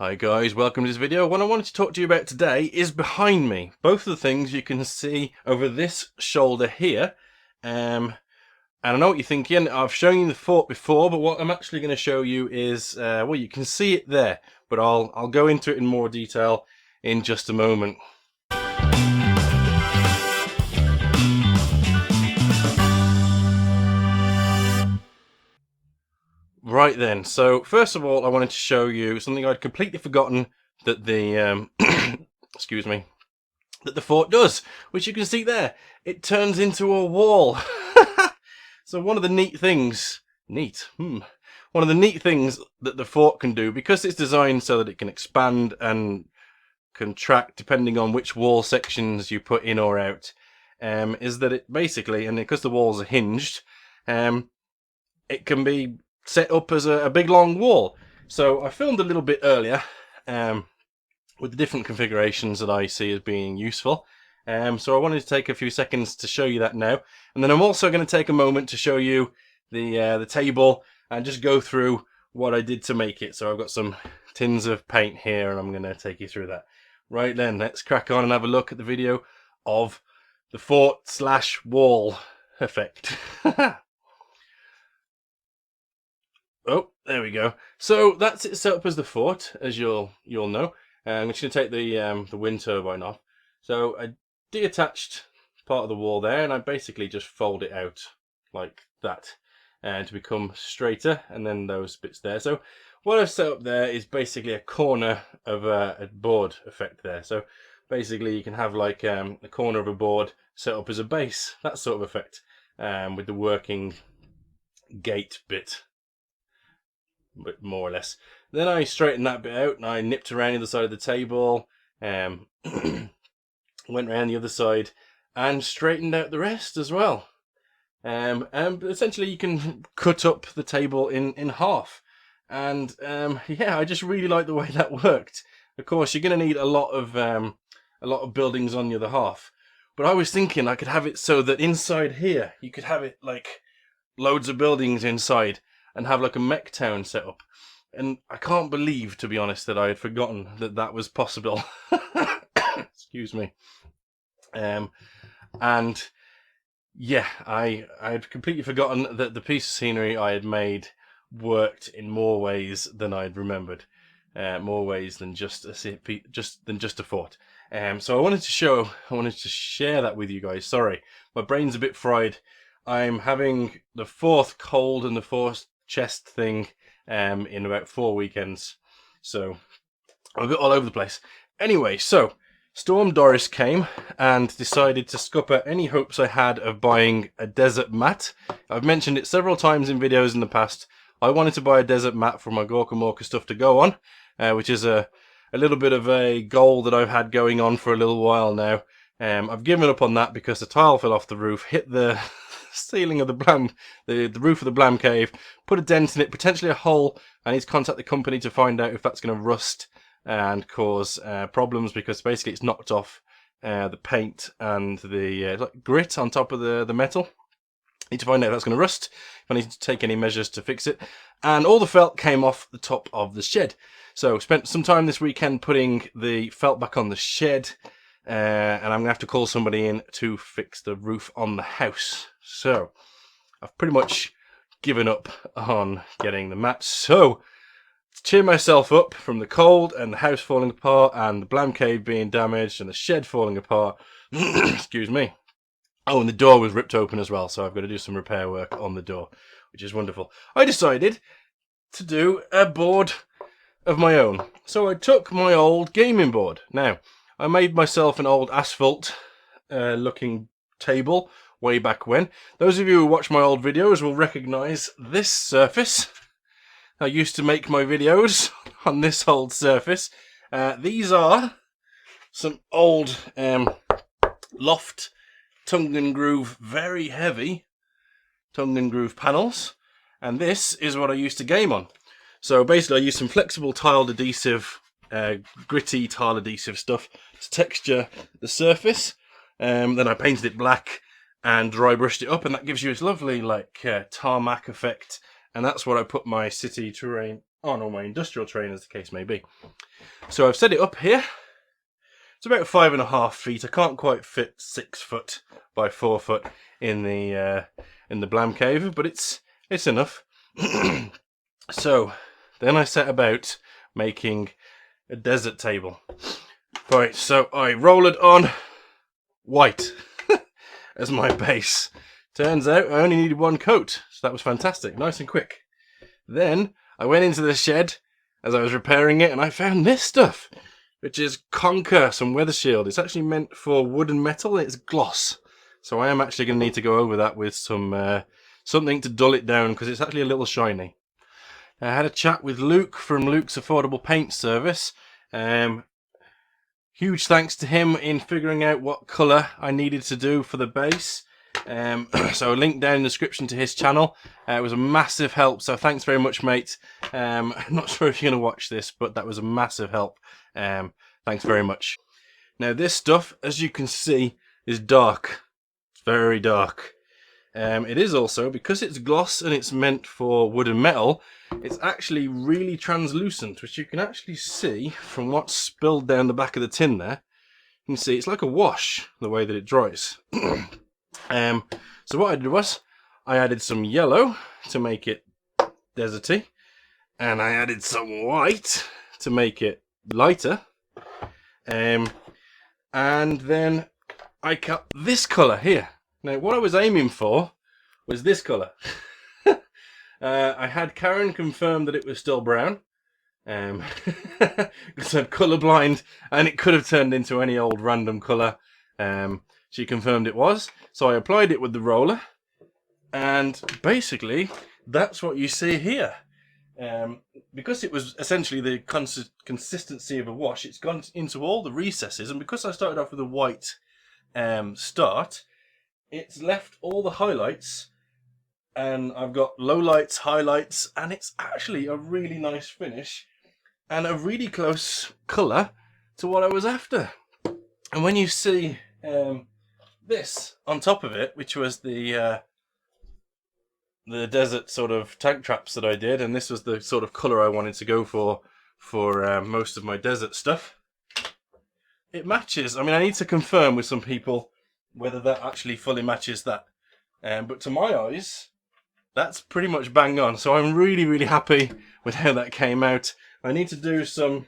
Hi guys, welcome to this video. What I wanted to talk to you about today is behind me. Both of the things you can see over this shoulder here. And I know what you're thinking, I've shown you the fort before, but what I'm actually going to show you is, well, you can see it there, but I'll go into it in more detail in just a moment. Right then, so first of all, I wanted to show you something I'd completely forgotten that the, excuse me, that the fort does, which you can see there. It turns into a wall. So one of the neat things, one of the neat things that the fort can do, because it's designed so that it can expand and contract depending on which wall sections you put in or out, is that it basically, and because the walls are hinged, it can be set up as a big long wall. So I filmed a little bit earlier with the different configurations that I see as being useful. So I wanted to take a few seconds to show you that now, and then I'm also going to take a moment to show you the table and just go through what I did to make it. So I've got some tins of paint here, and I'm going to take you through that. Right then, let's crack on and have a look at the video of the fort/wall effect. Oh, there we go. So that's it set up as the fort, as you'll know. I'm just going to take the wind turbine off. So I deattached part of the wall there, and I basically just fold it out like that, and to become straighter, and then those bits there. So what I've set up there is basically a corner of a board effect there. So basically you can have like a corner of a board set up as a base, that sort of effect, with the working gate bit, but more or less. Then I straightened that bit out, and I nipped around the other side of the table, went around the other side and straightened out the rest as well. And essentially you can cut up the table in half, and yeah, I just really like the way that worked. Of course, you're going to need a lot of buildings on the other half, but I was thinking I could have it so that inside here you could have it like loads of buildings inside and have like a mech town set up. And I can't believe, to be honest, that I had forgotten that that was possible. Excuse me. And yeah, I'd completely forgotten that the piece of scenery I had made worked in more ways than I'd remembered. More ways than just a fort. So I wanted to share that with you guys. Sorry, my brain's a bit fried. I'm having the fourth cold and the fourth chest thing in about 4 weekends, so I'm a bit all over the place. Anyway, so Storm Doris came and decided to scupper any hopes I had of buying a desert mat. I've mentioned it several times in videos in the past. I wanted to buy a desert mat for my Gorkamorka stuff to go on, which is a little bit of a goal that I've had going on for a little while now. I've given up on that because the tile fell off the roof, hit the ceiling of the roof of the Blam cave, put a dent in it, potentially a hole. I need to contact the company to find out if that's going to rust and cause problems, because basically it's knocked off the paint and the like grit on top of the metal. I need to find out if that's going to rust, if I need to take any measures to fix it. And all the felt came off the top of the shed. So spent some time this weekend putting the felt back on the shed, and I'm going to have to call somebody in to fix the roof on the house. So I've pretty much given up on getting the mat. So to cheer myself up from the cold and the house falling apart and the Blam cave being damaged and the shed falling apart, excuse me. Oh, and the door was ripped open as well, so I've got to do some repair work on the door, which is wonderful. I decided to do a board of my own. So I took my old gaming board. Now, I made myself an old asphalt looking table way back when. Those of you who watch my old videos will recognise this surface. I used to make my videos on this old surface. These are some old loft tongue and groove, very heavy tongue and groove panels, and this is what I used to game on. So basically I used some flexible tiled adhesive, gritty tile adhesive stuff to texture the surface. Then I painted it black and dry brushed it up, and that gives you this lovely like tarmac effect, and that's what I put my city terrain on, or my industrial train as the case may be. So I've set it up here. It's about 5.5 feet. I can't quite fit 6 foot by 4 foot in the Blam Cave, but it's enough. So then I set about making a desert table. Right, so I roll it on white as my base. Turns out I only needed 1 coat, so that was fantastic, nice and quick. Then I went into the shed as I was repairing it, and I found this stuff, which is Conker, some weather shield. It's actually meant for wood and metal. It's gloss, so I am actually going to need to go over that with some something to dull it down, because it's actually a little shiny. I had a chat with Luke from Luke's Affordable Paint Service. Huge thanks to him in figuring out what colour I needed to do for the base. So a link down in the description to his channel. It was a massive help, so thanks very much, mate. I'm not sure if you're going to watch this, but that was a massive help. Thanks very much. Now this stuff, as you can see, is dark. It's very dark. It is also, because it's gloss and it's meant for wood and metal, it's actually really translucent, which you can actually see from what's spilled down the back of the tin there. You can see it's like a wash, the way that it dries. So what I did was, I added some yellow to make it deserty, and I added some white to make it lighter, and then I cut this colour here. Now what I was aiming for was this colour. I had Karen confirm that it was still brown, because I'm colourblind and it could have turned into any old random colour. She confirmed it was, so I applied it with the roller, and basically that's what you see here. Because it was essentially the consistency of a wash, it's gone into all the recesses, and because I started off with a white start, it's left all the highlights, and I've got lowlights, highlights, and it's actually a really nice finish and a really close colour to what I was after. And when you see this on top of it, which was the desert sort of tank traps that I did, and this was the sort of colour I wanted to go for most of my desert stuff, it matches. I mean, I need to confirm with some people whether that actually fully matches that, but to my eyes that's pretty much bang on, so I'm really happy with how that came out. I need to do some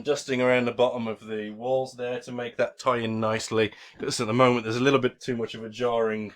dusting around the bottom of the walls there to make that tie in nicely, because at the moment there's a little bit too much of a jarring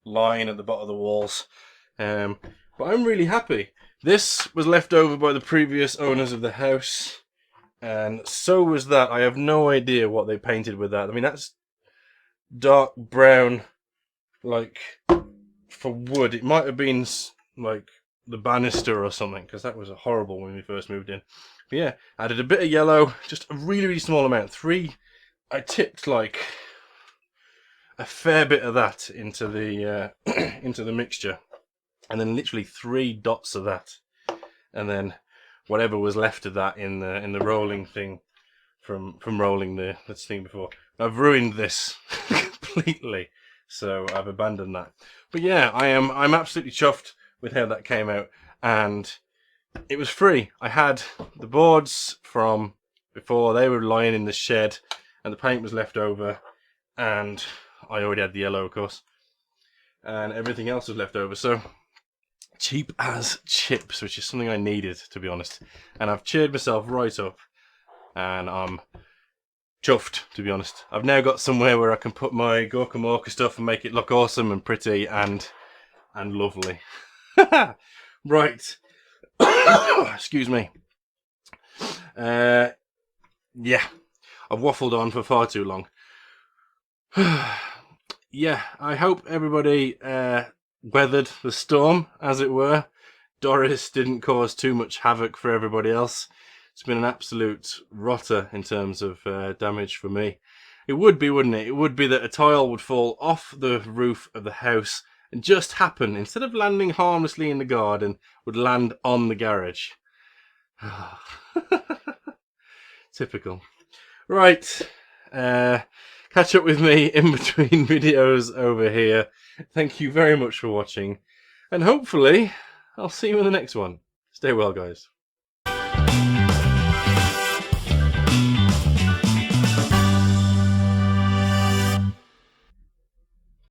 line at the bottom of the walls, but I'm really happy. This was left over by the previous owners of the house, and so was that. I have no idea what they painted with that. I mean, that's dark brown, like for wood. It might have been like the banister or something, because that was horrible when we first moved in. But yeah, added a bit of yellow, just a really small amount. I tipped like a fair bit of that into the into the mixture, and then literally 3 dots of that, and then whatever was left of that in the rolling thing from rolling this thing before. I've ruined this completely, so I've abandoned that. But yeah, I'm absolutely chuffed with how that came out, and it was free. I had the boards from before, they were lying in the shed, and the paint was left over, and I already had the yellow, of course, and everything else was left over. So cheap as chips, which is something I needed, to be honest. And I've cheered myself right up, and I'm chuffed, to be honest. I've now got somewhere where I can put my Gorkamorka stuff and make it look awesome and pretty and lovely. Right. Excuse me. Yeah, I've waffled on for far too long. Yeah, I hope everybody weathered the storm, as it were. Doris didn't cause too much havoc for everybody else. It's been an absolute rotter in terms of damage for me. It would be, wouldn't it? It would be that a tile would fall off the roof of the house and just happen, instead of landing harmlessly in the garden, would land on the garage. Typical. Right. Catch up with me in between videos over here. Thank you very much for watching, and hopefully I'll see you in the next one. Stay Stay well, guys.